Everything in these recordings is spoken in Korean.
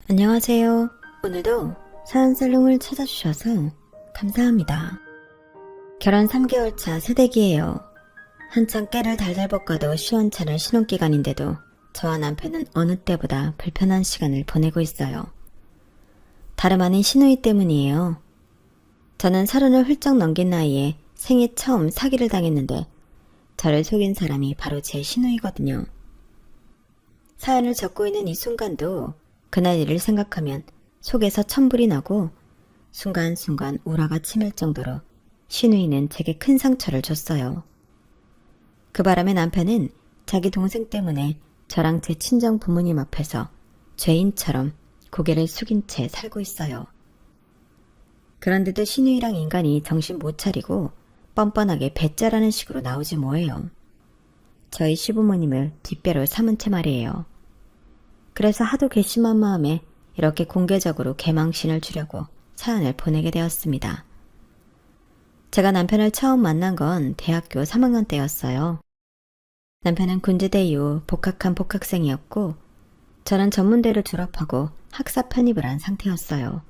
안녕하세요. 오늘도 사연살롱을 찾아주셔서 감사합니다. 결혼 3개월 차 새댁이에요. 한창 깨를 달달 볶아도 시원찮을 신혼기간인데도 저와 남편은 어느 때보다 불편한 시간을 보내고 있어요. 다름 아닌 시누이 때문이에요. 저는 30을 훌쩍 넘긴 나이에 생애 처음 사기를 당했는데 저를 속인 사람이 바로 제 시누이거든요. 사연을 적고 있는 이 순간도 그날 일을 생각하면 속에서 천불이 나고 순간순간 우라가 치밀 정도로 시누이는 제게 큰 상처를 줬어요. 그 바람에 남편은 자기 동생 때문에 저랑 제 친정 부모님 앞에서 죄인처럼 고개를 숙인 채 살고 있어요. 그런데도 시누이랑 인간이 정신 못 차리고 뻔뻔하게 배짜라는 식으로 나오지 뭐예요. 저희 시부모님을 뒷배로 삼은 채 말이에요. 그래서 하도 괘씸한 마음에 이렇게 공개적으로 개망신을 주려고 사연을 보내게 되었습니다. 제가 남편을 처음 만난 건 대학교 3학년 때였어요. 남편은 군지대 이후 복학한 복학생이었고 저는 전문대를 졸업하고 학사 편입을 한 상태였어요.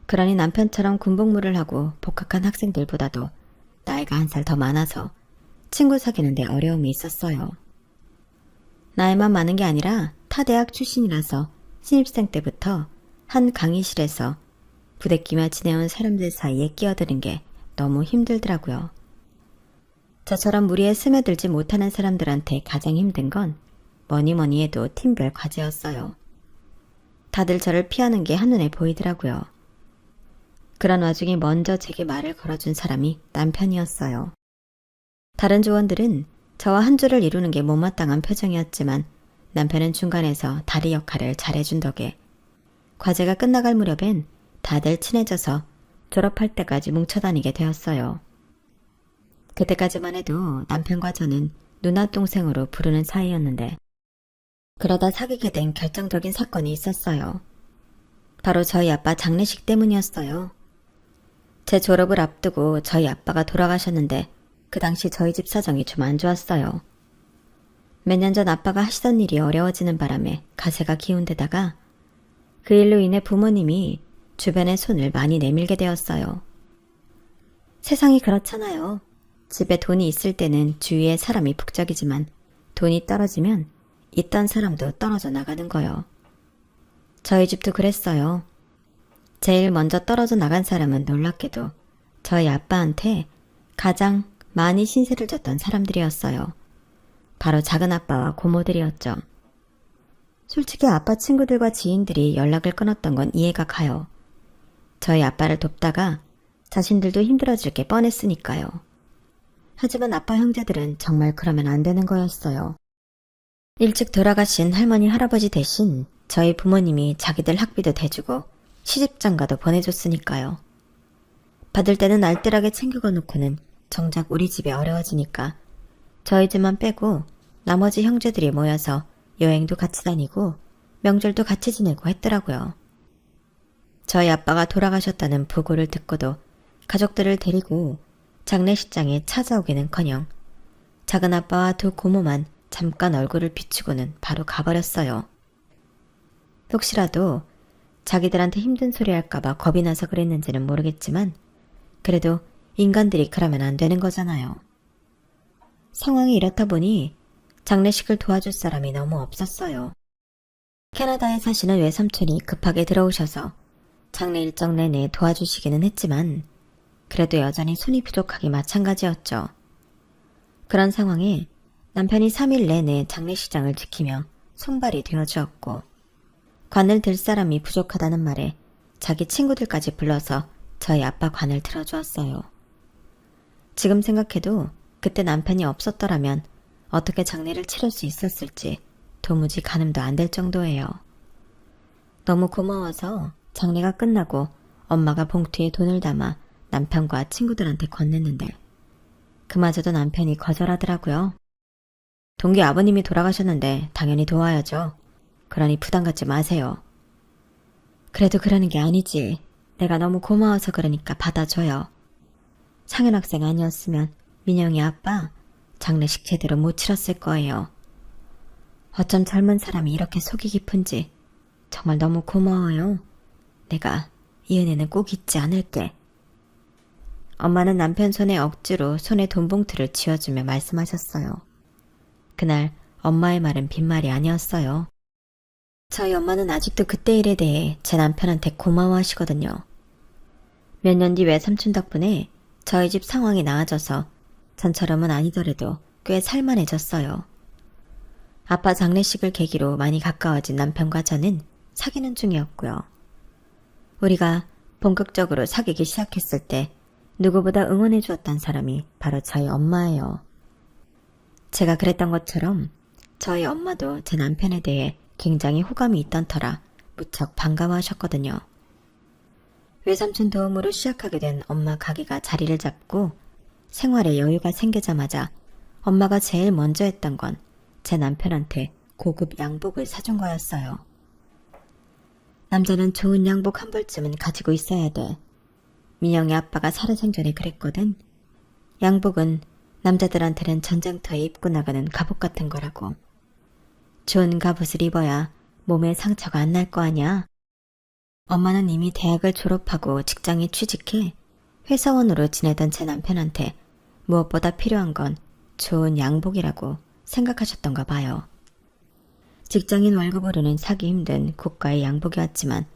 그러니 남편처럼 군복무를 하고 복학한 학생들보다도 나이가 한 살 더 많아서 친구 사귀는데 어려움이 있었어요. 나이만 많은 게 아니라 타 대학 출신이라서 신입생 때부터 한 강의실에서 부대끼며 지내온 사람들 사이에 끼어드는 게 너무 힘들더라고요. 저처럼 무리에 스며들지 못하는 사람들한테 가장 힘든 건 뭐니 해도 팀별 과제였어요. 다들 저를 피하는 게 한눈에 보이더라고요. 그런 와중에 먼저 제게 말을 걸어준 사람이 남편이었어요. 다른 조원들은 저와 한 줄을 이루는 게 못마땅한 표정이었지만 남편은 중간에서 다리 역할을 잘해준 덕에 과제가 끝나갈 무렵엔 다들 친해져서 졸업할 때까지 뭉쳐다니게 되었어요. 그때까지만 해도 남편과 저는 누나 동생으로 부르는 사이였는데 그러다 사귀게 된 결정적인 사건이 있었어요. 바로 저희 아빠 장례식 때문이었어요. 제 졸업을 앞두고 저희 아빠가 돌아가셨는데 그 당시 저희 집 사정이 좀 안 좋았어요. 몇 년 전 아빠가 하시던 일이 어려워지는 바람에 가세가 기운 데다가 그 일로 인해 부모님이 주변에 손을 많이 내밀게 되었어요. 세상이 그렇잖아요. 집에 돈이 있을 때는 주위에 사람이 북적이지만 돈이 떨어지면 있던 사람도 떨어져 나가는 거요. 저희 집도 그랬어요. 제일 먼저 떨어져 나간 사람은 놀랍게도 저희 아빠한테 가장 많이 신세를 졌던 사람들이었어요. 바로 작은아빠와 고모들이었죠. 솔직히 아빠 친구들과 지인들이 연락을 끊었던 건 이해가 가요. 저희 아빠를 돕다가 자신들도 힘들어질 게 뻔했으니까요. 하지만 아빠 형제들은 정말 그러면 안 되는 거였어요. 일찍 돌아가신 할머니 할아버지 대신 저희 부모님이 자기들 학비도 대주고 시집장가도 보내줬으니까요. 받을 때는 알뜰하게 챙겨가 놓고는 정작 우리 집이 어려워지니까 저희 집만 빼고 나머지 형제들이 모여서 여행도 같이 다니고 명절도 같이 지내고 했더라고요. 저희 아빠가 돌아가셨다는 보고를 듣고도 가족들을 데리고 장례식장에 찾아오기는커녕 작은아빠와 두 고모만 잠깐 얼굴을 비추고는 바로 가버렸어요. 혹시라도 자기들한테 힘든 소리 할까봐 겁이 나서 그랬는지는 모르겠지만 그래도 인간들이 그러면 안 되는 거잖아요. 상황이 이렇다 보니 장례식을 도와줄 사람이 너무 없었어요. 캐나다에 사시는 외삼촌이 급하게 들어오셔서 장례 일정 내내 도와주시기는 했지만 그래도 여전히 손이 부족하기 마찬가지였죠. 그런 상황에 남편이 3일 내내 장례식장을 지키며 손발이 되어주었고 관을 들 사람이 부족하다는 말에 자기 친구들까지 불러서 저희 아빠 관을 들어주었어요. 지금 생각해도 그때 남편이 없었더라면 어떻게 장례를 치를 수 있었을지 도무지 가늠도 안 될 정도예요. 너무 고마워서 장례가 끝나고 엄마가 봉투에 돈을 담아 남편과 친구들한테 건넸는데 그마저도 남편이 거절하더라고요. 동기 아버님이 돌아가셨는데 당연히 도와야죠. 그러니 부담 갖지 마세요. 그래도 그러는 게 아니지. 내가 너무 고마워서 그러니까 받아줘요. 상현 학생 아니었으면 민영이 아빠 장례식 제대로 못 치렀을 거예요. 어쩜 젊은 사람이 이렇게 속이 깊은지 정말 너무 고마워요. 내가 이 은혜는 꼭 잊지 않을게. 엄마는 남편 손에 억지로 손에 돈봉투를 쥐어주며 말씀하셨어요. 그날 엄마의 말은 빈말이 아니었어요. 저희 엄마는 아직도 그때 일에 대해 제 남편한테 고마워하시거든요. 몇 년 뒤 외삼촌 덕분에 저희 집 상황이 나아져서 전처럼은 아니더라도 꽤 살만해졌어요. 아빠 장례식을 계기로 많이 가까워진 남편과 저는 사귀는 중이었고요. 우리가 본격적으로 사귀기 시작했을 때 누구보다 응원해 주었던 사람이 바로 저희 엄마예요. 제가 그랬던 것처럼 저희 엄마도 제 남편에 대해 굉장히 호감이 있던 터라 무척 반가워하셨거든요. 외삼촌 도움으로 시작하게 된 엄마 가게가 자리를 잡고 생활에 여유가 생기자마자 엄마가 제일 먼저 했던 건 제 남편한테 고급 양복을 사준 거였어요. 남자는 좋은 양복 한 벌쯤은 가지고 있어야 돼. 민영이 아빠가 살아생전에 그랬거든. 양복은 남자들한테는 전쟁터에 입고 나가는 갑옷 같은 거라고. 좋은 갑옷을 입어야 몸에 상처가 안 날 거 아냐. 엄마는 이미 대학을 졸업하고 직장에 취직해 회사원으로 지내던 제 남편한테 무엇보다 필요한 건 좋은 양복이라고 생각하셨던가 봐요. 직장인 월급으로는 사기 힘든 고가의 양복이었지만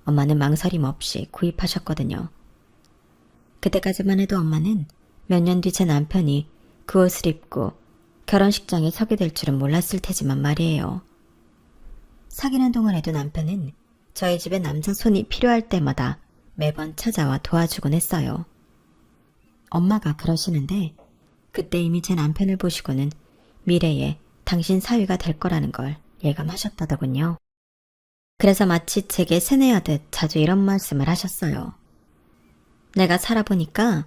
엄마는 망설임 없이 구입하셨거든요. 그때까지만 해도 엄마는 몇 년 뒤 제 남편이 그 옷을 입고 결혼식장에 서게 될 줄은 몰랐을 테지만 말이에요. 사귀는 동안에도 남편은 저희 집에 남자 손이 필요할 때마다 매번 찾아와 도와주곤 했어요. 엄마가 그러시는데 그때 이미 제 남편을 보시고는 미래에 당신 사위가 될 거라는 걸 예감하셨다더군요. 그래서 마치 제게 세뇌하듯 자주 이런 말씀을 하셨어요. 내가 살아보니까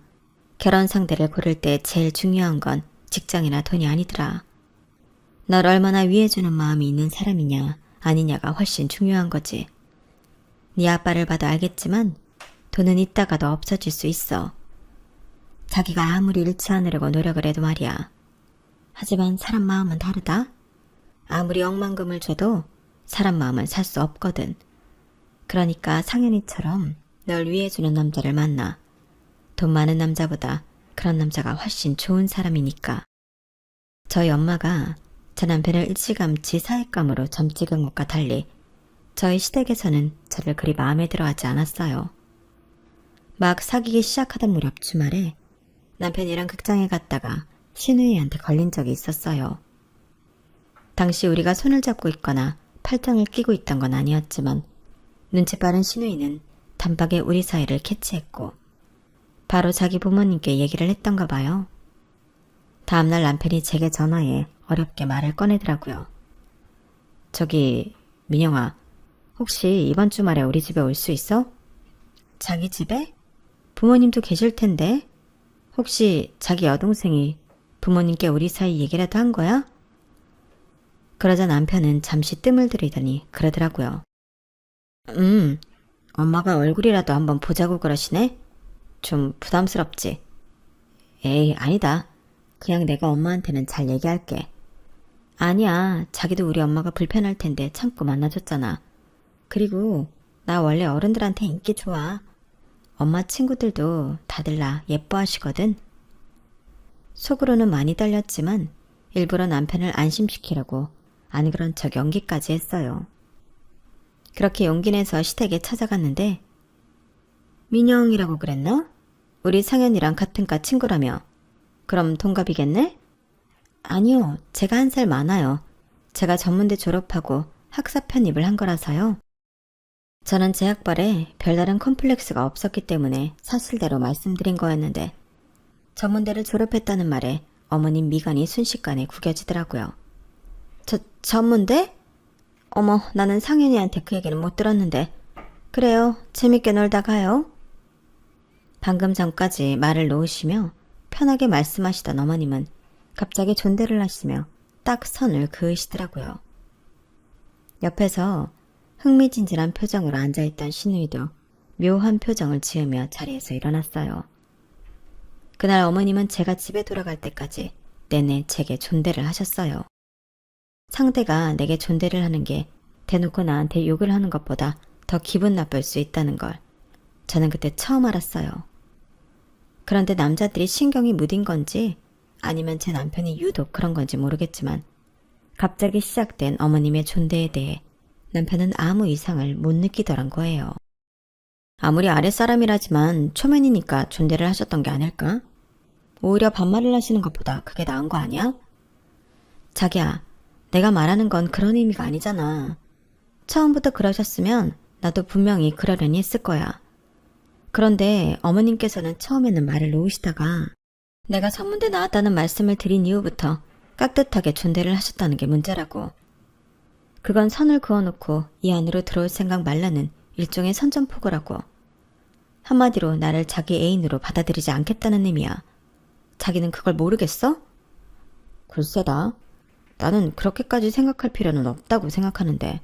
결혼 상대를 고를 때 제일 중요한 건 직장이나 돈이 아니더라. 널 얼마나 위해주는 마음이 있는 사람이냐 아니냐가 훨씬 중요한 거지. 네 아빠를 봐도 알겠지만 돈은 있다가도 없어질 수 있어. 자기가 아무리 잃지 않으려고 노력을 해도 말이야. 하지만 사람 마음은 다르다. 아무리 억만금을 줘도 사람 마음은 살 수 없거든. 그러니까 상현이처럼 널 위해주는 남자를 만나. 돈 많은 남자보다 그런 남자가 훨씬 좋은 사람이니까. 저희 엄마가 제 남편을 일찌감치 사익감으로 점찍은 것과 달리 저희 시댁에서는 저를 그리 마음에 들어하지 않았어요. 막 사귀기 시작하던 무렵 주말에 남편이랑 극장에 갔다가 신우이한테 걸린 적이 있었어요. 당시 우리가 손을 잡고 있거나 팔짱을 끼고 있던 건 아니었지만 눈치 빠른 신우이는 단박에 우리 사이를 캐치했고 바로 자기 부모님께 얘기를 했던가 봐요. 다음날 남편이 제게 전화해 어렵게 말을 꺼내더라고요. 저기 민영아, 혹시 이번 주말에 우리 집에 올 수 있어? 자기 집에? 부모님도 계실 텐데 혹시 자기 여동생이 부모님께 우리 사이 얘기라도 한 거야? 그러자 남편은 잠시 뜸을 들이더니 그러더라고요. 엄마가 얼굴이라도 한번 보자고 그러시네? 좀 부담스럽지? 에이, 아니다. 그냥 내가 엄마한테는 잘 얘기할게. 아니야, 자기도 우리 엄마가 불편할 텐데 참고 만나줬잖아. 그리고 나 원래 어른들한테 인기 좋아. 엄마 친구들도 다들 나 예뻐하시거든. 속으로는 많이 떨렸지만 일부러 남편을 안심시키려고 안 그런 척 연기까지 했어요. 그렇게 용기 내서 시댁에 찾아갔는데 민영이라고 그랬나? 우리 상현이랑 같은 과 친구라며. 그럼 동갑이겠네? 아니요, 제가 1살 많아요. 제가 전문대 졸업하고 학사 편입을 한 거라서요. 저는 제 학벌에 별다른 컴플렉스가 없었기 때문에 사실대로 말씀드린 거였는데 전문대를 졸업했다는 말에 어머님 미간이 순식간에 구겨지더라고요. 전문대? 어머, 나는 상현이한테 그 얘기는 못 들었는데. 그래요, 재밌게 놀다 가요. 방금 전까지 말을 놓으시며 편하게 말씀하시던 어머님은 갑자기 존대를 하시며 딱 선을 그으시더라고요. 옆에서 흥미진진한 표정으로 앉아있던 신우이도 묘한 표정을 지으며 자리에서 일어났어요. 그날 어머님은 제가 집에 돌아갈 때까지 내내 제게 존대를 하셨어요. 상대가 내게 존대를 하는 게 대놓고 나한테 욕을 하는 것보다 더 기분 나쁠 수 있다는 걸 저는 그때 처음 알았어요. 그런데 남자들이 신경이 무딘 건지 아니면 제 남편이 유독 그런 건지 모르겠지만 갑자기 시작된 어머님의 존대에 대해 남편은 아무 이상을 못 느끼더란 거예요. 아무리 아랫사람이라지만 초면이니까 존대를 하셨던 게 아닐까? 오히려 반말을 하시는 것보다 그게 나은 거 아니야? 자기야, 내가 말하는 건 그런 의미가 아니잖아. 처음부터 그러셨으면 나도 분명히 그러려니 했을 거야. 그런데 어머님께서는 처음에는 말을 놓으시다가 내가 전문대 나왔다는 말씀을 드린 이후부터 깍듯하게 존대를 하셨다는 게 문제라고. 그건 선을 그어놓고 이 안으로 들어올 생각 말라는 일종의 선전포고라고. 한마디로 나를 자기 애인으로 받아들이지 않겠다는 의미야. 자기는 그걸 모르겠어? 글쎄다. 나는 그렇게까지 생각할 필요는 없다고 생각하는데.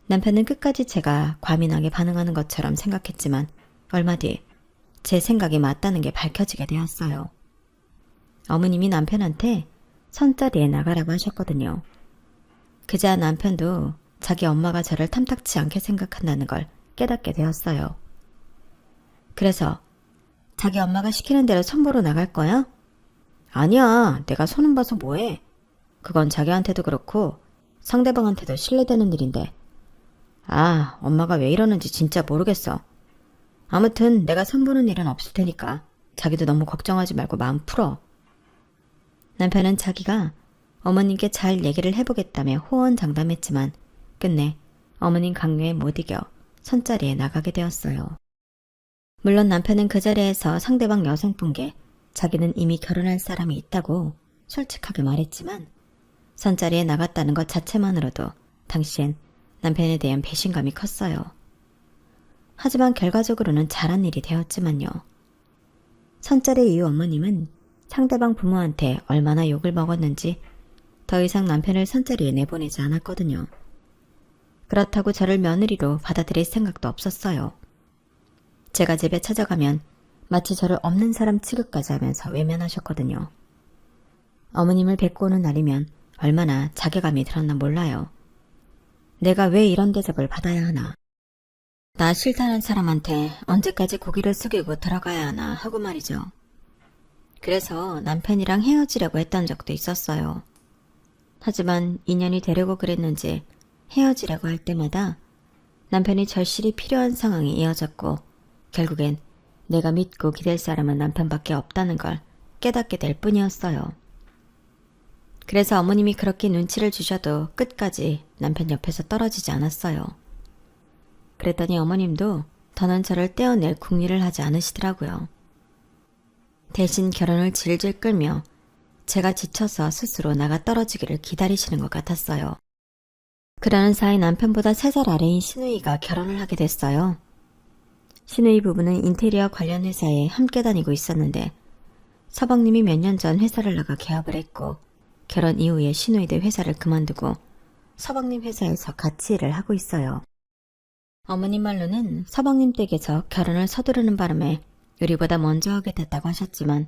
남편은 끝까지 제가 과민하게 반응하는 것처럼 생각했지만 얼마 뒤 제 생각이 맞다는 게 밝혀지게 되었어요. 어머님이 남편한테 선자리에 나가라고 하셨거든요. 그제야 남편도 자기 엄마가 저를 탐탁치 않게 생각한다는 걸 깨닫게 되었어요. 그래서 자기 엄마가 시키는 대로 선보러 나갈 거야? 아니야, 내가 손은 봐서 뭐해? 그건 자기한테도 그렇고 상대방한테도 신뢰되는 일인데. 아, 엄마가 왜 이러는지 진짜 모르겠어. 아무튼 내가 선보는 일은 없을 테니까 자기도 너무 걱정하지 말고 마음 풀어. 남편은 자기가 어머님께 잘 얘기를 해보겠다며 호언장담했지만 끝내 어머님 강요에 못 이겨 선자리에 나가게 되었어요. 물론 남편은 그 자리에서 상대방 여성분께 자기는 이미 결혼할 사람이 있다고 솔직하게 말했지만 선자리에 나갔다는 것 자체만으로도 당시엔 남편에 대한 배신감이 컸어요. 하지만 결과적으로는 잘한 일이 되었지만요. 선자리 이후 어머님은 상대방 부모한테 얼마나 욕을 먹었는지 더 이상 남편을 선자리에 내보내지 않았거든요. 그렇다고 저를 며느리로 받아들일 생각도 없었어요. 제가 집에 찾아가면 마치 저를 없는 사람 취급까지 하면서 외면하셨거든요. 어머님을 뵙고 오는 날이면 얼마나 자괴감이 들었나 몰라요. 내가 왜 이런 대접을 받아야 하나. 나 싫다는 사람한테 언제까지 고개를 숙이고 들어가야 하나 하고 말이죠. 그래서 남편이랑 헤어지려고 했던 적도 있었어요. 하지만 인연이 되려고 그랬는지 헤어지려고 할 때마다 남편이 절실히 필요한 상황이 이어졌고 결국엔 내가 믿고 기댈 사람은 남편밖에 없다는 걸 깨닫게 될 뿐이었어요. 그래서 어머님이 그렇게 눈치를 주셔도 끝까지 남편 옆에서 떨어지지 않았어요. 그랬더니 어머님도 더는 저를 떼어낼 궁리를 하지 않으시더라고요. 대신 결혼을 질질 끌며 제가 지쳐서 스스로 나가 떨어지기를 기다리시는 것 같았어요. 그러는 사이 남편보다 3살 아래인 시누이가 결혼을 하게 됐어요. 시누이 부부는 인테리어 관련 회사에 함께 다니고 있었는데 서방님이 몇 년 전 회사를 나가 개업을 했고 결혼 이후에 시누이도 회사를 그만두고 서방님 회사에서 같이 일을 하고 있어요. 어머님 말로는 서방님 댁에서 결혼을 서두르는 바람에 우리보다 먼저 하게 됐다고 하셨지만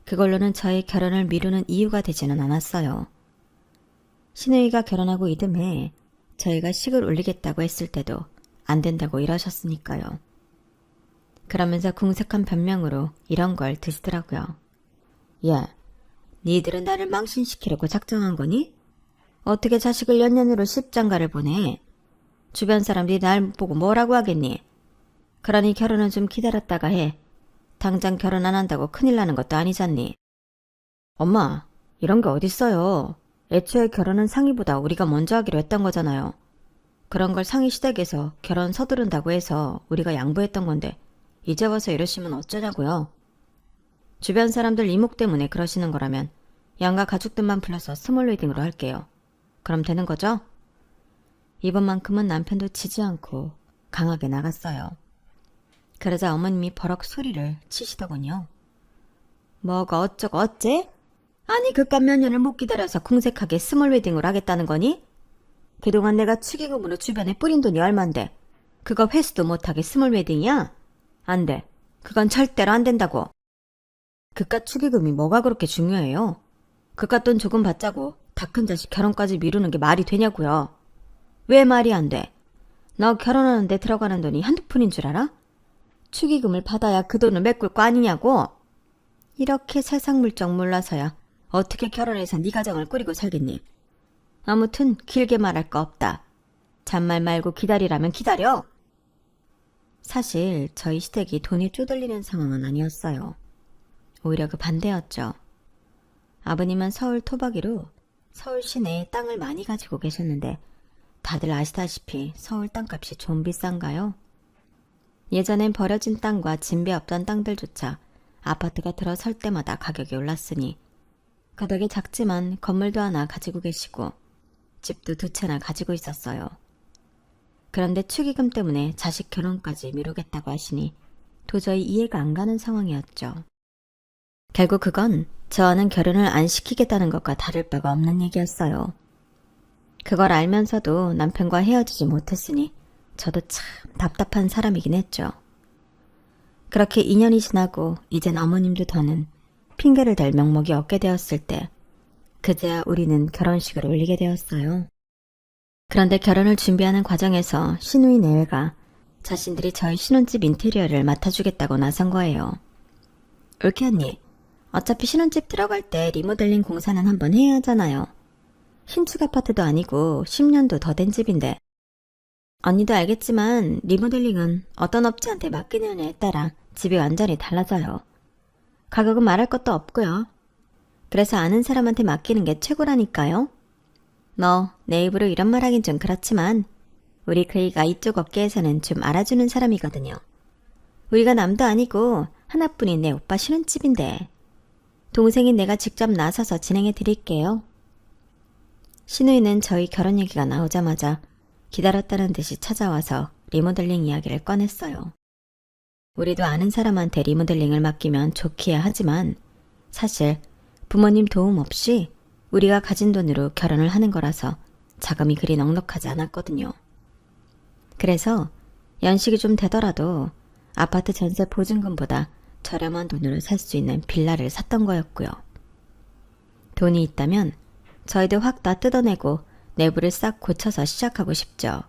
그걸로는 저의 결혼을 미루는 이유가 되지는 않았어요. 시누이가 결혼하고 이듬해 저희가 식을 올리겠다고 했을 때도 안 된다고 이러셨으니까요. 그러면서 궁색한 변명으로 이런 걸 드시더라고요. 야, 니들은 나를 망신시키려고 작정한 거니? 어떻게 자식을 연년으로 십장가를 보내? 주변 사람들이 날 보고 뭐라고 하겠니? 그러니 결혼은 좀 기다렸다가 해. 당장 결혼 안 한다고 큰일 나는 것도 아니잖니. 엄마, 이런 게 어딨어요. 애초에 결혼은 상의보다 우리가 먼저 하기로 했던 거잖아요. 그런 걸 상의 시댁에서 결혼 서두른다고 해서 우리가 양보했던 건데 이제 와서 이러시면 어쩌냐고요. 주변 사람들 이목 때문에 그러시는 거라면 양가 가족들만 불러서 스몰 웨딩으로 할게요. 그럼 되는 거죠? 이번만큼은 남편도 지지 않고 강하게 나갔어요. 그러자 어머님이 버럭 소리를 치시더군요. 뭐가 어쩌고 어째? 아니 그깟 몇 년을 못 기다려서 궁색하게 스몰 웨딩을 하겠다는 거니? 그동안 내가 축의금으로 주변에 뿌린 돈이 얼만데 그거 회수도 못하게 스몰 웨딩이야? 안 돼. 그건 절대로 안 된다고. 그깟 축의금이 뭐가 그렇게 중요해요? 그깟 돈 조금 받자고 다 큰 자식 결혼까지 미루는 게 말이 되냐고요. 왜 말이 안 돼? 너 결혼하는데 들어가는 돈이 한두 푼인 줄 알아? 축의금을 받아야 그 돈을 메꿀 거 아니냐고. 이렇게 세상 물정 몰라서야 어떻게 결혼해서 네 가정을 꾸리고 살겠니? 아무튼 길게 말할 거 없다. 잔말 말고 기다리라면 기다려. 사실 저희 시댁이 돈이 쪼들리는 상황은 아니었어요. 오히려 그 반대였죠. 아버님은 서울 토박이로 서울 시내에 땅을 많이 가지고 계셨는데 다들 아시다시피 서울 땅값이 좀 비싼가요? 예전엔 버려진 땅과 진배 없던 땅들조차 아파트가 들어설 때마다 가격이 올랐으니 그 덕에 작지만 건물도 하나 가지고 계시고 집도 2채나 가지고 있었어요. 그런데 축의금 때문에 자식 결혼까지 미루겠다고 하시니 도저히 이해가 안 가는 상황이었죠. 결국 그건 저와는 결혼을 안 시키겠다는 것과 다를 바가 없는 얘기였어요. 그걸 알면서도 남편과 헤어지지 못했으니 저도 참 답답한 사람이긴 했죠. 그렇게 2년이 지나고 이젠 어머님도 더는 핑계를 댈 명목이 없게 되었을 때 그제야 우리는 결혼식을 올리게 되었어요. 그런데 결혼을 준비하는 과정에서 시누이 내외가 자신들이 저희 신혼집 인테리어를 맡아주겠다고 나선 거예요. 옳게 언니, 어차피 신혼집 들어갈 때 리모델링 공사는 한번 해야 하잖아요. 신축 아파트도 아니고 10년도 더 된 집인데. 언니도 알겠지만 리모델링은 어떤 업체한테 맡기느냐에 따라 집이 완전히 달라져요. 가격은 말할 것도 없고요. 그래서 아는 사람한테 맡기는 게 최고라니까요. 내 입으로 이런 말 하긴 좀 그렇지만 우리 그이가 이쪽 업계에서는 좀 알아주는 사람이거든요. 우리가 남도 아니고 하나뿐인 내 오빠 신혼집인데 동생인 내가 직접 나서서 진행해 드릴게요. 시누이는 저희 결혼 얘기가 나오자마자 기다렸다는 듯이 찾아와서 리모델링 이야기를 꺼냈어요. 우리도 아는 사람한테 리모델링을 맡기면 좋기야 하지만 사실 부모님 도움 없이 우리가 가진 돈으로 결혼을 하는 거라서 자금이 그리 넉넉하지 않았거든요. 그래서 연식이 좀 되더라도 아파트 전세 보증금보다 저렴한 돈으로 살 수 있는 빌라를 샀던 거였고요. 돈이 있다면 저희도 확 다 뜯어내고 내부를 싹 고쳐서 시작하고 싶죠.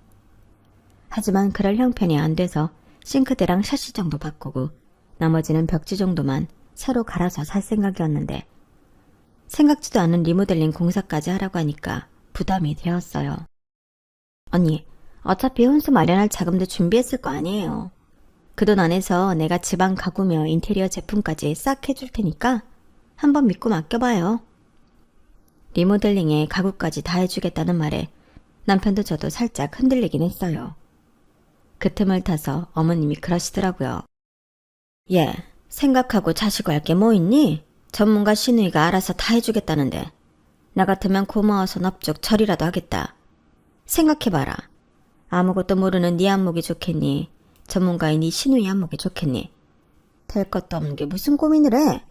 하지만 그럴 형편이 안 돼서 싱크대랑 샤시 정도 바꾸고 나머지는 벽지 정도만 새로 갈아서 살 생각이었는데 생각지도 않은 리모델링 공사까지 하라고 하니까 부담이 되었어요. 언니, 어차피 혼수 마련할 자금도 준비했을 거 아니에요. 그 돈 안에서 내가 집안 가구며 인테리어 제품까지 싹 해줄 테니까 한번 믿고 맡겨봐요. 리모델링에 가구까지 다 해주겠다는 말에 남편도 저도 살짝 흔들리긴 했어요. 그 틈을 타서 어머님이 그러시더라고요. 얘, 생각하고 자시고 할 게 뭐 있니? 전문가 시누이가 알아서 다 해주겠다는데 나 같으면 고마워서 넙죽 절이라도 하겠다. 생각해봐라. 아무것도 모르는 네 안목이 좋겠니? 전문가인 네 시누이 안목이 좋겠니? 될 것도 없는 게 무슨 고민을 해?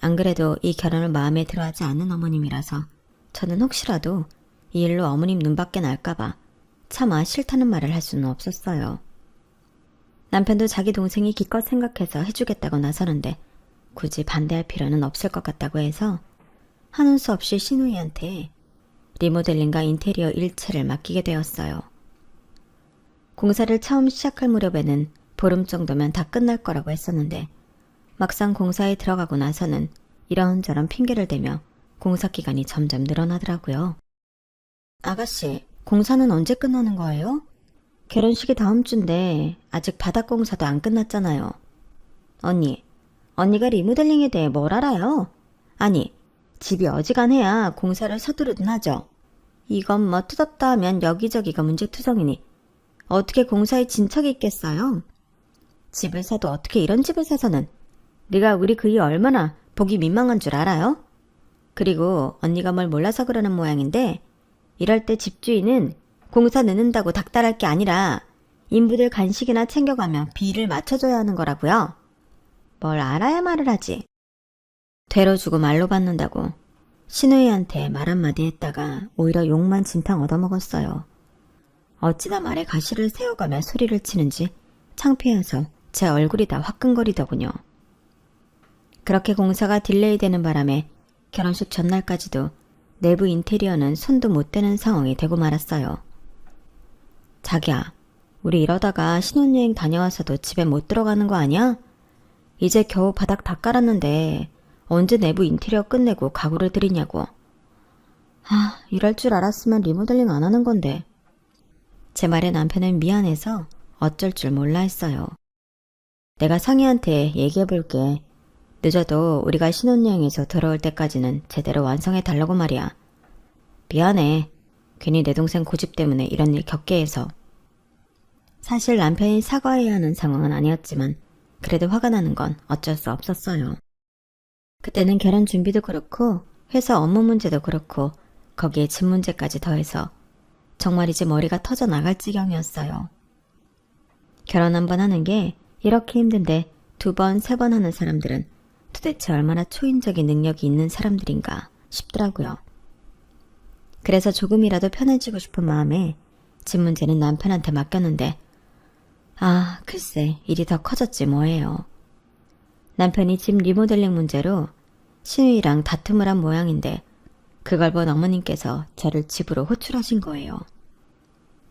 안 그래도 이 결혼을 마음에 들어하지 않는 어머님이라서 저는 혹시라도 이 일로 어머님 눈밖에 날까봐 차마 싫다는 말을 할 수는 없었어요. 남편도 자기 동생이 기껏 생각해서 해주겠다고 나서는데 굳이 반대할 필요는 없을 것 같다고 해서 하는 수 없이 시누이한테 리모델링과 인테리어 일체를 맡기게 되었어요. 공사를 처음 시작할 무렵에는 보름 정도면 다 끝날 거라고 했었는데 막상 공사에 들어가고 나서는 이런저런 핑계를 대며 공사 기간이 점점 늘어나더라고요. 아가씨, 공사는 언제 끝나는 거예요? 결혼식이 다음 주인데 아직 바닥 공사도 안 끝났잖아요. 언니가 리모델링에 대해 뭘 알아요? 아니, 집이 어지간해야 공사를 서두르든 하죠. 이건 뭐 뜯었다 하면 여기저기가 문제투성이니 어떻게 공사에 진척이 있겠어요? 집을 사도 어떻게 이런 집을 사서는 네가 우리 그이 얼마나 보기 민망한 줄 알아요? 그리고 언니가 뭘 몰라서 그러는 모양인데 이럴 때 집주인은 공사 늦는다고 닥달할 게 아니라 인부들 간식이나 챙겨가며 비를 맞춰줘야 하는 거라고요. 뭘 알아야 말을 하지. 되로 주고 말로 받는다고 시누이한테 말 한마디 했다가 오히려 욕만 진탕 얻어먹었어요. 어찌나 말에 가시를 세워가며 소리를 치는지 창피해서 제 얼굴이 다 화끈거리더군요. 그렇게 공사가 딜레이 되는 바람에 결혼식 전날까지도 내부 인테리어는 손도 못 대는 상황이 되고 말았어요. 자기야, 우리 이러다가 신혼여행 다녀와서도 집에 못 들어가는 거 아니야? 이제 겨우 바닥 다 깔았는데 언제 내부 인테리어 끝내고 가구를 들이냐고. 이럴 줄 알았으면 리모델링 안 하는 건데. 제 말에 남편은 미안해서 어쩔 줄 몰라 했어요. 내가 상희한테 얘기해볼게. 늦어도 우리가 신혼여행에서 돌아올 때까지는 제대로 완성해 달라고 말이야. 미안해. 괜히 내 동생 고집 때문에 이런 일 겪게 해서. 사실 남편이 사과해야 하는 상황은 아니었지만 그래도 화가 나는 건 어쩔 수 없었어요. 그때는 결혼 준비도 그렇고 회사 업무 문제도 그렇고 거기에 집 문제까지 더해서 정말 이제 머리가 터져 나갈 지경이었어요. 결혼 한 번 하는 게 이렇게 힘든데 2번, 3번 하는 사람들은 도대체 얼마나 초인적인 능력이 있는 사람들인가 싶더라고요. 그래서 조금이라도 편해지고 싶은 마음에 집 문제는 남편한테 맡겼는데 글쎄 일이 더 커졌지 뭐예요. 남편이 집 리모델링 문제로 시누이랑 다툼을 한 모양인데 그걸 본 어머님께서 저를 집으로 호출하신 거예요.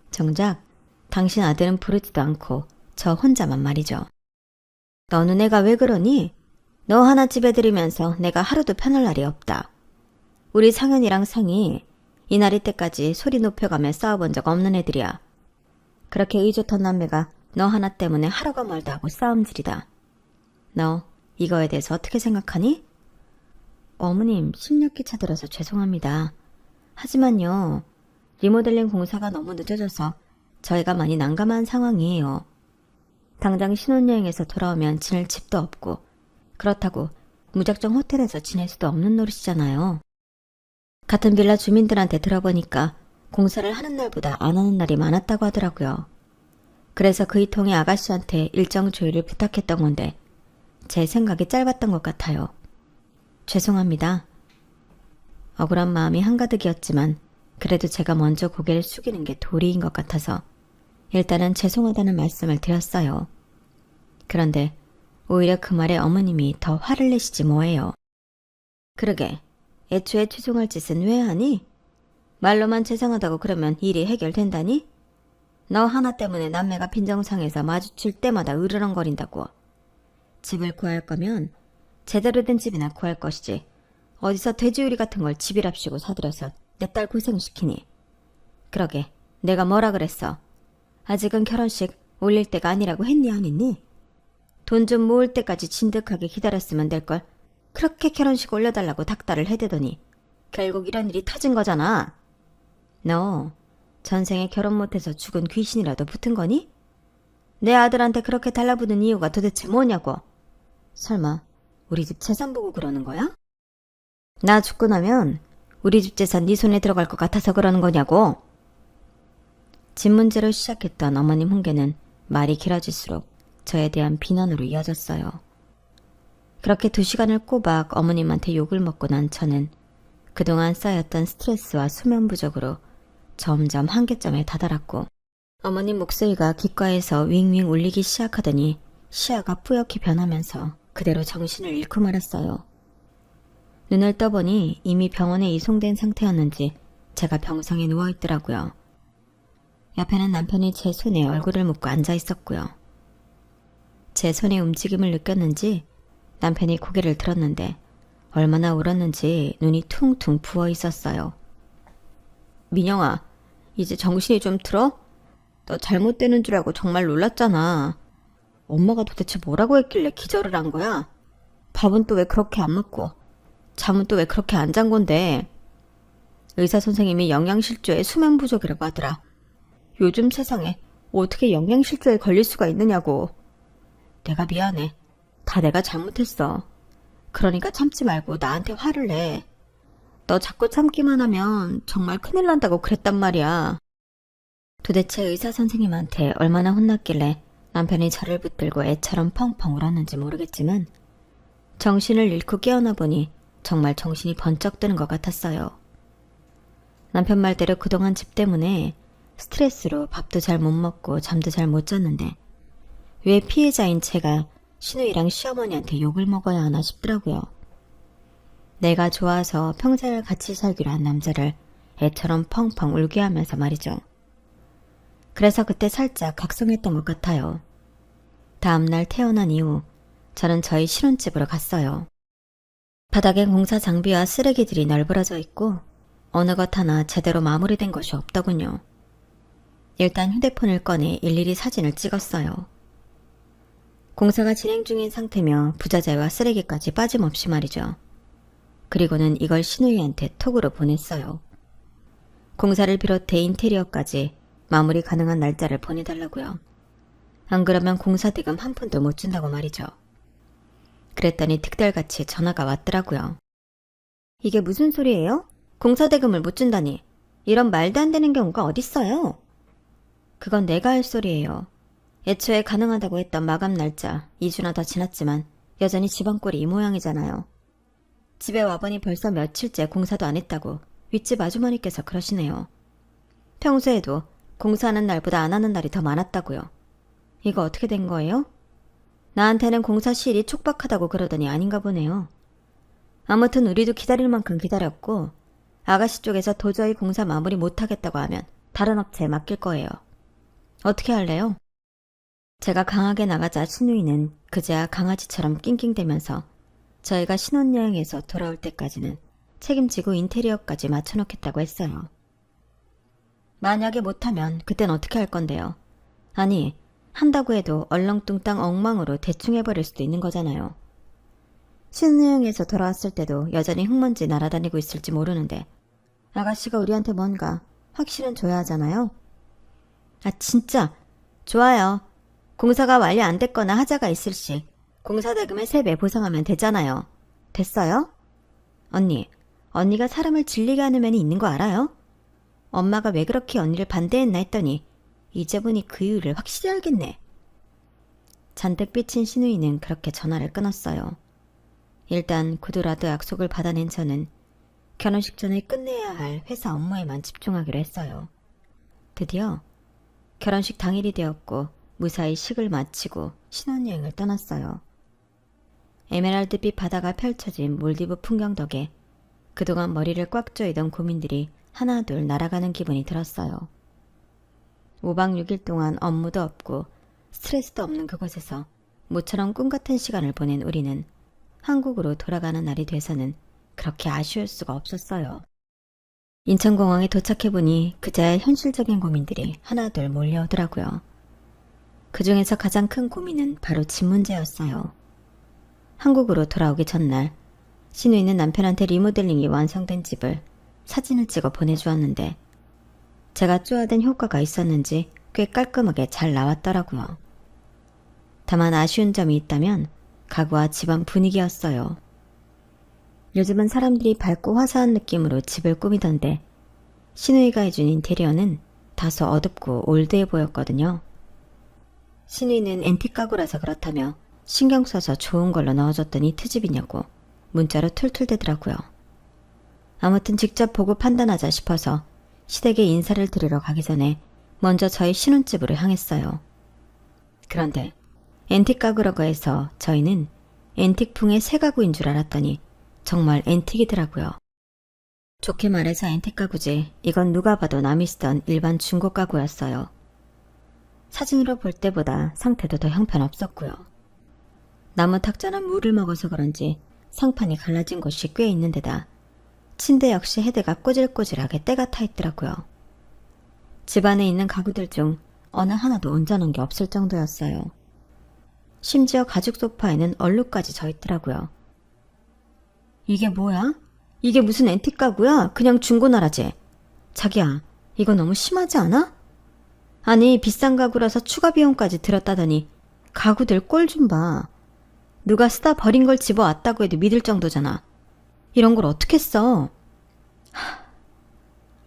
정작 당신 아들은 부르지도 않고 저 혼자만 말이죠. 너는 애가 왜 그러니? 너 하나 집에 들이면서 내가 하루도 편할 날이 없다. 우리 상현이랑 상이 이 날이 때까지 소리 높여가며 싸워본 적 없는 애들이야. 그렇게 의좋던 남매가 너 하나 때문에 하루가 멀다 하고 싸움질이다. 너 이거에 대해서 어떻게 생각하니? 어머님, 심력기차 들어서 죄송합니다. 하지만요, 리모델링 공사가 너무 늦어져서 저희가 많이 난감한 상황이에요. 당장 신혼여행에서 돌아오면 지낼 집도 없고 그렇다고 무작정 호텔에서 지낼 수도 없는 노릇이잖아요. 같은 빌라 주민들한테 들어보니까 공사를 하는 날보다 안 하는 날이 많았다고 하더라고요. 그래서 그 이통의 아가씨한테 일정 조율을 부탁했던 건데 제 생각이 짧았던 것 같아요. 죄송합니다. 억울한 마음이 한가득이었지만 그래도 제가 먼저 고개를 숙이는 게 도리인 것 같아서 일단은 죄송하다는 말씀을 드렸어요. 그런데 오히려 그 말에 어머님이 더 화를 내시지 뭐예요. 그러게, 애초에 죄송할 짓은 왜 하니? 말로만 죄송하다고 그러면 일이 해결된다니? 너 하나 때문에 남매가 빈정상에서 마주칠 때마다 으르렁거린다고. 집을 구할 거면 제대로 된 집이나 구할 것이지 어디서 돼지우리 같은 걸 집이랍시고 사들여서 내 딸 고생시키니. 그러게, 내가 뭐라 그랬어? 아직은 결혼식 올릴 때가 아니라고 했니 안 했니? 돈 좀 모을 때까지 진득하게 기다렸으면 될걸. 그렇게 결혼식 올려달라고 닥달을 해대더니 결국 이런 일이 터진 거잖아. 너 전생에 결혼 못해서 죽은 귀신이라도 붙은 거니? 내 아들한테 그렇게 달라붙는 이유가 도대체 뭐냐고. 설마 우리 집 재산 보고 그러는 거야? 나 죽고 나면 우리 집 재산 네 손에 들어갈 것 같아서 그러는 거냐고. 집 문제로 시작했던 어머님 훈계는 말이 길어질수록 저에 대한 비난으로 이어졌어요. 그렇게 2시간을 꼬박 어머님한테 욕을 먹고 난 저는 그동안 쌓였던 스트레스와 수면 부족으로 점점 한계점에 다다랐고 어머님 목소리가 귓가에서 윙윙 울리기 시작하더니 시야가 뿌옇게 변하면서 그대로 정신을 잃고 말았어요. 눈을 떠보니 이미 병원에 이송된 상태였는지 제가 병상에 누워있더라고요. 옆에는 남편이 제 손에 얼굴을 묻고 앉아있었고요. 제 손의 움직임을 느꼈는지 남편이 고개를 들었는데 얼마나 울었는지 눈이 퉁퉁 부어있었어요. 민영아, 이제 정신이 좀 들어? 너 잘못되는 줄 알고 정말 놀랐잖아. 엄마가 도대체 뭐라고 했길래 기절을 한 거야? 밥은 또 왜 그렇게 안 먹고 잠은 또 왜 그렇게 안 잔 건데? 의사 선생님이 영양실조에 수면 부족이라고 하더라. 요즘 세상에 어떻게 영양실조에 걸릴 수가 있느냐고. 내가 미안해. 다 내가 잘못했어. 그러니까 참지 말고 나한테 화를 내. 너 자꾸 참기만 하면 정말 큰일 난다고 그랬단 말이야. 도대체 의사 선생님한테 얼마나 혼났길래 남편이 저를 붙들고 애처럼 펑펑 울었는지 모르겠지만 정신을 잃고 깨어나 보니 정말 정신이 번쩍 드는 것 같았어요. 남편 말대로 그동안 집 때문에 스트레스로 밥도 잘 못 먹고 잠도 잘 못 잤는데 왜 피해자인 제가 시누이랑 시어머니한테 욕을 먹어야 하나 싶더라고요. 내가 좋아서 평생을 같이 살기로 한 남자를 애처럼 펑펑 울게 하면서 말이죠. 그래서 그때 살짝 각성했던 것 같아요. 다음날 태어난 이후 저는 저희 신혼집으로 갔어요. 바닥에 공사 장비와 쓰레기들이 널브러져 있고 어느 것 하나 제대로 마무리된 것이 없더군요. 일단 휴대폰을 꺼내 일일이 사진을 찍었어요. 공사가 진행 중인 상태며 부자재와 쓰레기까지 빠짐없이 말이죠. 그리고는 이걸 신우이한테 톡으로 보냈어요. 공사를 비롯해 인테리어까지 마무리 가능한 날짜를 보내달라고요. 안 그러면 공사 대금 한 푼도 못 준다고 말이죠. 그랬더니 득달같이 전화가 왔더라고요. 이게 무슨 소리예요? 공사 대금을 못 준다니. 이런 말도 안 되는 경우가 어딨어요? 그건 내가 할 소리예요. 애초에 가능하다고 했던 마감 날짜 2주나 더 지났지만 여전히 집안 꼴이 이 모양이잖아요. 집에 와보니 벌써 며칠째 공사도 안 했다고 윗집 아주머니께서 그러시네요. 평소에도 공사하는 날보다 안 하는 날이 더 많았다고요. 이거 어떻게 된 거예요? 나한테는 공사 시일이 촉박하다고 그러더니 아닌가 보네요. 아무튼 우리도 기다릴 만큼 기다렸고 아가씨 쪽에서 도저히 공사 마무리 못하겠다고 하면 다른 업체에 맡길 거예요. 어떻게 할래요? 제가 강하게 나가자 신우이는 그제야 강아지처럼 낑낑대면서 저희가 신혼여행에서 돌아올 때까지는 책임지고 인테리어까지 맞춰놓겠다고 했어요. 만약에 못하면 그땐 어떻게 할 건데요? 아니, 한다고 해도 얼렁뚱땅 엉망으로 대충 해버릴 수도 있는 거잖아요. 신혼여행에서 돌아왔을 때도 여전히 흙먼지 날아다니고 있을지 모르는데 아가씨가 우리한테 뭔가 확실은 줘야 하잖아요. 아 진짜 좋아요. 공사가 완료 안 됐거나 하자가 있을 시 공사 대금의 3배 보상하면 되잖아요. 됐어요? 언니가 사람을 질리게 하는 면이 있는 거 알아요? 엄마가 왜 그렇게 언니를 반대했나 했더니 이제 보니 그 이유를 확실히 알겠네. 잔뜩 삐친 신우이는 그렇게 전화를 끊었어요. 일단 구두라도 약속을 받아낸 저는 결혼식 전에 끝내야 할 회사 업무에만 집중하기로 했어요. 드디어 결혼식 당일이 되었고 무사히 식을 마치고 신혼여행을 떠났어요. 에메랄드빛 바다가 펼쳐진 몰디브 풍경 덕에 그동안 머리를 꽉 조이던 고민들이 하나둘 날아가는 기분이 들었어요. 5박 6일 동안 업무도 없고 스트레스도 없는 그곳에서 모처럼 꿈같은 시간을 보낸 우리는 한국으로 돌아가는 날이 돼서는 그렇게 아쉬울 수가 없었어요. 인천공항에 도착해보니 그자의 현실적인 고민들이 하나둘 몰려오더라고요. 그 중에서 가장 큰 고민은 바로 집 문제였어요. 한국으로 돌아오기 전날 신우이는 남편한테 리모델링이 완성된 집을 사진을 찍어 보내주었는데 제가 쪼아댄 효과가 있었는지 꽤 깔끔하게 잘 나왔더라고요. 다만 아쉬운 점이 있다면 가구와 집안 분위기였어요. 요즘은 사람들이 밝고 화사한 느낌으로 집을 꾸미던데 신우이가 해준 인테리어는 다소 어둡고 올드해 보였거든요. 신우이는 앤틱 가구라서 그렇다며 신경 써서 좋은 걸로 넣어줬더니 트집이냐고 문자로 툴툴대더라고요. 아무튼 직접 보고 판단하자 싶어서 시댁에 인사를 드리러 가기 전에 먼저 저희 신혼집으로 향했어요. 그런데 앤틱 가구라고 해서 저희는 앤틱풍의 새 가구인 줄 알았더니 정말 앤틱이더라고요. 좋게 말해서 앤틱 가구지 이건 누가 봐도 남이 쓰던 일반 중고 가구였어요. 사진으로 볼 때보다 상태도 더 형편없었고요. 나무 탁자는 물을 먹어서 그런지 상판이 갈라진 곳이 꽤 있는 데다 침대 역시 헤드가 꼬질꼬질하게 때가 타 있더라고요. 집안에 있는 가구들 중 어느 하나도 온전한 게 없을 정도였어요. 심지어 가죽 소파에는 얼룩까지 져 있더라고요. 이게 뭐야? 이게 무슨 앤틱 가구야? 그냥 중고나라지. 자기야, 이거 너무 심하지 않아? 아니, 비싼 가구라서 추가 비용까지 들었다더니 가구들 꼴 좀 봐. 누가 쓰다 버린 걸 집어왔다고 해도 믿을 정도잖아. 이런 걸 어떻게 써?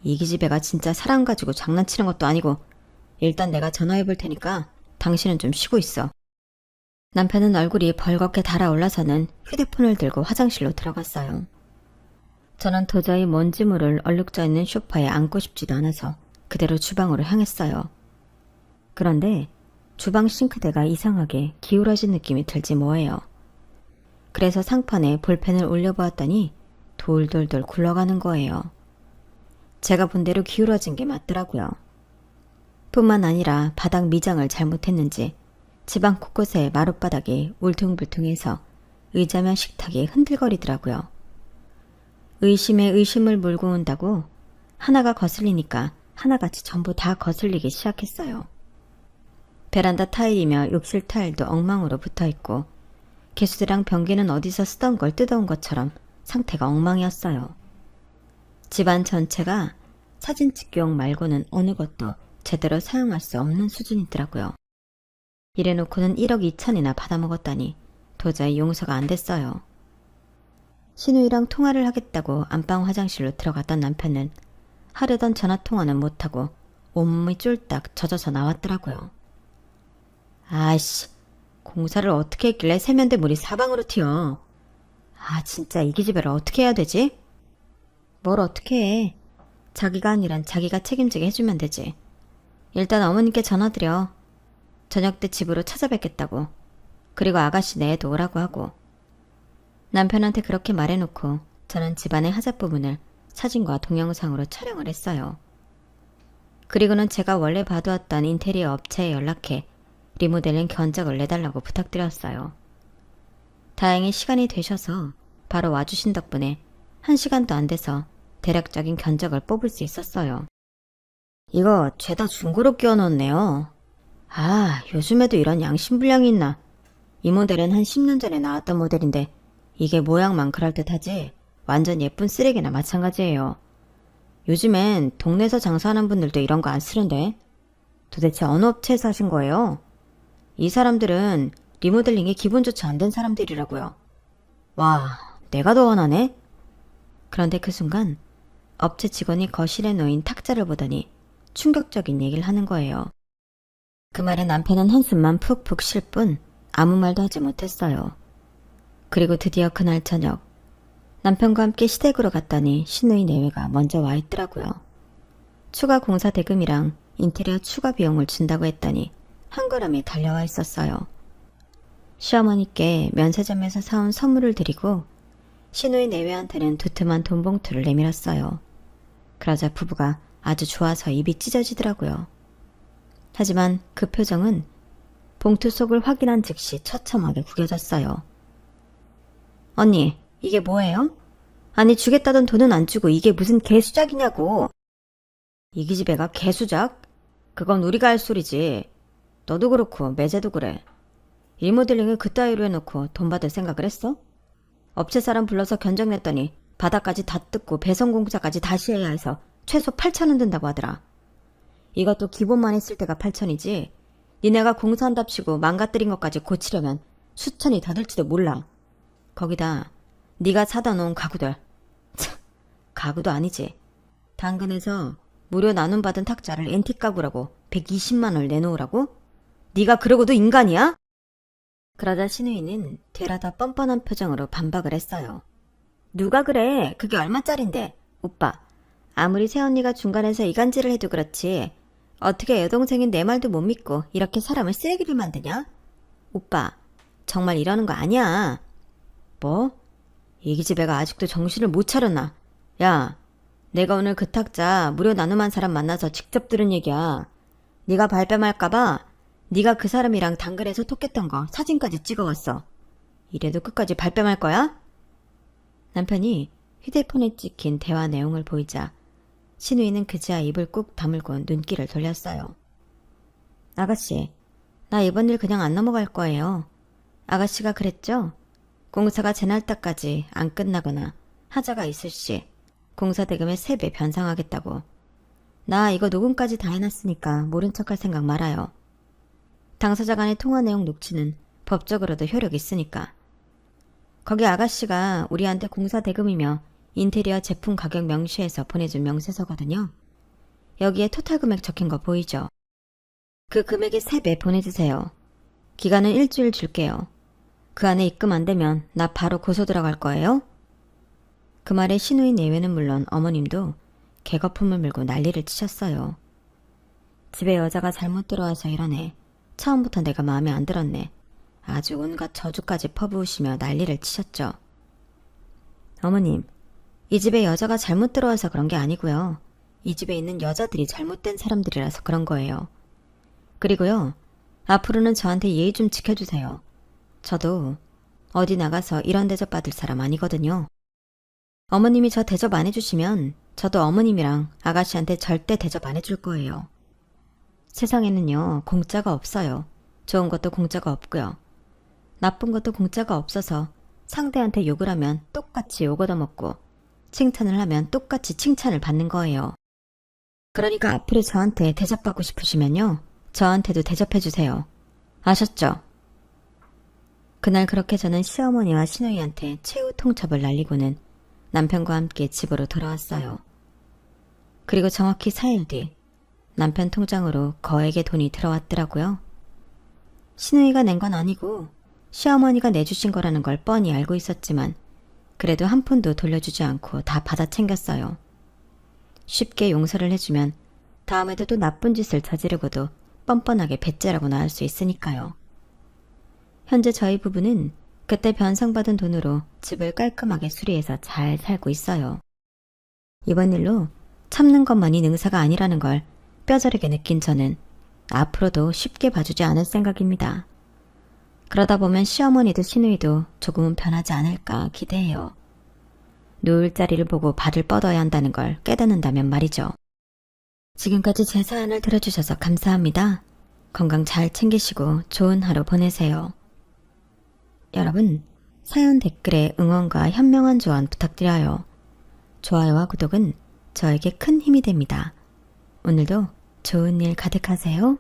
이 기집애가 진짜 사람 가지고 장난치는 것도 아니고 일단 내가 전화해 볼 테니까 당신은 좀 쉬고 있어. 남편은 얼굴이 벌겋게 달아올라서는 휴대폰을 들고 화장실로 들어갔어요. 저는 도저히 먼지 물을 얼룩져 있는 소파에 앉고 싶지도 않아서 그대로 주방으로 향했어요. 그런데 주방 싱크대가 이상하게 기울어진 느낌이 들지 뭐예요. 그래서 상판에 볼펜을 올려보았더니 돌돌돌 굴러가는 거예요. 제가 본 대로 기울어진 게 맞더라고요. 뿐만 아니라 바닥 미장을 잘못했는지 집안 곳곳에 마룻바닥이 울퉁불퉁해서 의자며 식탁이 흔들거리더라고요. 의심에 의심을 물고 온다고 하나가 거슬리니까 하나같이 전부 다 거슬리기 시작했어요. 베란다 타일이며 욕실 타일도 엉망으로 붙어있고 개수대랑 변기는 어디서 쓰던 걸 뜯어온 것처럼 상태가 엉망이었어요. 집안 전체가 사진 찍기용 말고는 어느 것도 제대로 사용할 수 없는 수준이더라고요. 이래놓고는 1억 2천이나 받아먹었다니 도저히 용서가 안 됐어요. 신우이랑 통화를 하겠다고 안방 화장실로 들어갔던 남편은 하려던 전화통화는 못하고 온몸이 쫄딱 젖어서 나왔더라고요. 아이씨, 공사를 어떻게 했길래 세면대 물이 사방으로 튀어. 아, 진짜 이 기집애를 어떻게 해야 되지? 뭘 어떻게 해. 자기가 아니란 자기가 책임지게 해주면 되지. 일단 어머님께 전화드려. 저녁 때 집으로 찾아뵙겠다고. 그리고 아가씨 내에도 오라고 하고. 남편한테 그렇게 말해놓고 저는 집안의 하자 부분을 사진과 동영상으로 촬영을 했어요. 그리고는 제가 원래 봐두었던 인테리어 업체에 연락해 리모델링 견적을 내달라고 부탁드렸어요. 다행히 시간이 되셔서 바로 와주신 덕분에 1시간도 안 돼서 대략적인 견적을 뽑을 수 있었어요. 이거 죄다 중고로 끼워놓았네요. 아, 요즘에도 이런 양심불량이 있나. 이 모델은 한 10년 전에 나왔던 모델인데 이게 모양만 그럴듯하지 완전 예쁜 쓰레기나 마찬가지예요. 요즘엔 동네에서 장사하는 분들도 이런 거 안 쓰는데 도대체 어느 업체에서 하신 거예요? 이 사람들은 리모델링이 기본조차 안 된 사람들이라고요. 와, 내가 더 화나네? 그런데 그 순간 업체 직원이 거실에 놓인 탁자를 보더니 충격적인 얘기를 하는 거예요. 그 말에 남편은 한숨만 푹푹 쉴 뿐 아무 말도 하지 못했어요. 그리고 드디어 그날 저녁 남편과 함께 시댁으로 갔더니 신우이 내외가 먼저 와 있더라고요. 추가 공사 대금이랑 인테리어 추가 비용을 준다고 했더니 한 걸음에 달려와 있었어요. 시어머니께 면세점에서 사온 선물을 드리고 신우이 내외한테는 두툼한 돈 봉투를 내밀었어요. 그러자 부부가 아주 좋아서 입이 찢어지더라고요. 하지만 그 표정은 봉투 속을 확인한 즉시 처참하게 구겨졌어요. 언니, 이게 뭐예요? 아니 주겠다던 돈은 안 주고 이게 무슨 개수작이냐고. 이 기집애가 개수작? 그건 우리가 할 소리지. 너도 그렇고 매제도 그래. 리모델링을 그따위로 해놓고 돈 받을 생각을 했어? 업체 사람 불러서 견적 냈더니 바닥까지 다 뜯고 배선공사까지 다시 해야 해서 최소 8,000원 든다고 하더라. 이것도 기본만 했을 때가 8,000이지 니네가 공사한답시고 망가뜨린 것까지 고치려면 수천이 더 들지도 몰라. 거기다 네가 사다 놓은 가구들. 참, 가구도 아니지. 당근에서 무료 나눔받은 탁자를 앤틱 가구라고 120만 원을 내놓으라고? 네가 그러고도 인간이야? 그러자 신우이는 되라다 뻔뻔한 표정으로 반박을 했어요. 누가 그래? 그게 얼마짜린데? 오빠, 아무리 새언니가 중간에서 이간질을 해도 그렇지 어떻게 여동생인 내 말도 못 믿고 이렇게 사람을 쓰레기를 만드냐? 오빠, 정말 이러는 거 아니야. 뭐? 이 기집애가 아직도 정신을 못 차렸나? 야, 내가 오늘 그 탁자 무료 나눔한 사람 만나서 직접 들은 얘기야. 네가 발뺌할까봐 네가 그 사람이랑 당근에서 톡했던 거 사진까지 찍어왔어. 이래도 끝까지 발뺌할 거야? 남편이 휴대폰에 찍힌 대화 내용을 보이자 신우이는 그제야 입을 꾹 다물고 눈길을 돌렸어요. 아가씨, 나 이번 일 그냥 안 넘어갈 거예요. 아가씨가 그랬죠? 공사가 제날짜까지 안 끝나거나 하자가 있을 시 공사 대금의 3배 변상하겠다고. 나 이거 녹음까지 다 해놨으니까 모른 척할 생각 말아요. 당사자 간의 통화 내용 녹취는 법적으로도 효력이 있으니까. 거기 아가씨가 우리한테 공사 대금이며 인테리어 제품 가격 명시해서 보내준 명세서거든요. 여기에 토탈 금액 적힌 거 보이죠? 그 금액의 3배 보내주세요. 기간은 일주일 줄게요. 그 안에 입금 안 되면 나 바로 고소 들어갈 거예요? 그 말에 신우이 내외는 물론 어머님도 개거품을 물고 난리를 치셨어요. 집에 여자가 잘못 들어와서 이러네. 처음부터 내가 마음에 안 들었네. 아주 온갖 저주까지 퍼부으시며 난리를 치셨죠. 어머님, 이 집에 여자가 잘못 들어와서 그런 게 아니고요. 이 집에 있는 여자들이 잘못된 사람들이라서 그런 거예요. 그리고요, 앞으로는 저한테 예의 좀 지켜주세요. 저도 어디 나가서 이런 대접 받을 사람 아니거든요. 어머님이 저 대접 안 해주시면 저도 어머님이랑 아가씨한테 절대 대접 안 해줄 거예요. 세상에는요, 공짜가 없어요. 좋은 것도 공짜가 없고요. 나쁜 것도 공짜가 없어서 상대한테 욕을 하면 똑같이 욕 얻어먹고 칭찬을 하면 똑같이 칭찬을 받는 거예요. 그러니까 앞으로 저한테 대접받고 싶으시면요, 저한테도 대접해주세요. 아셨죠? 그날 그렇게 저는 시어머니와 시누이한테 최후 통첩을 날리고는 남편과 함께 집으로 돌아왔어요. 그리고 정확히 4일 뒤 남편 통장으로 거액의 돈이 들어왔더라고요. 시누이가 낸 건 아니고 시어머니가 내주신 거라는 걸 뻔히 알고 있었지만 그래도 한 푼도 돌려주지 않고 다 받아 챙겼어요. 쉽게 용서를 해주면 다음에도 또 나쁜 짓을 저지르고도 뻔뻔하게 배째라고 나올 수 있으니까요. 현재 저희 부부는 그때 변상받은 돈으로 집을 깔끔하게 수리해서 잘 살고 있어요. 이번 일로 참는 것만이 능사가 아니라는 걸 뼈저리게 느낀 저는 앞으로도 쉽게 봐주지 않을 생각입니다. 그러다 보면 시어머니도 시누이도 조금은 변하지 않을까 기대해요. 누울 자리를 보고 발을 뻗어야 한다는 걸 깨닫는다면 말이죠. 지금까지 제 사연을 들어주셔서 감사합니다. 건강 잘 챙기시고 좋은 하루 보내세요. 여러분, 사연 댓글에 응원과 현명한 조언 부탁드려요. 좋아요와 구독은 저에게 큰 힘이 됩니다. 오늘도 좋은 일 가득하세요.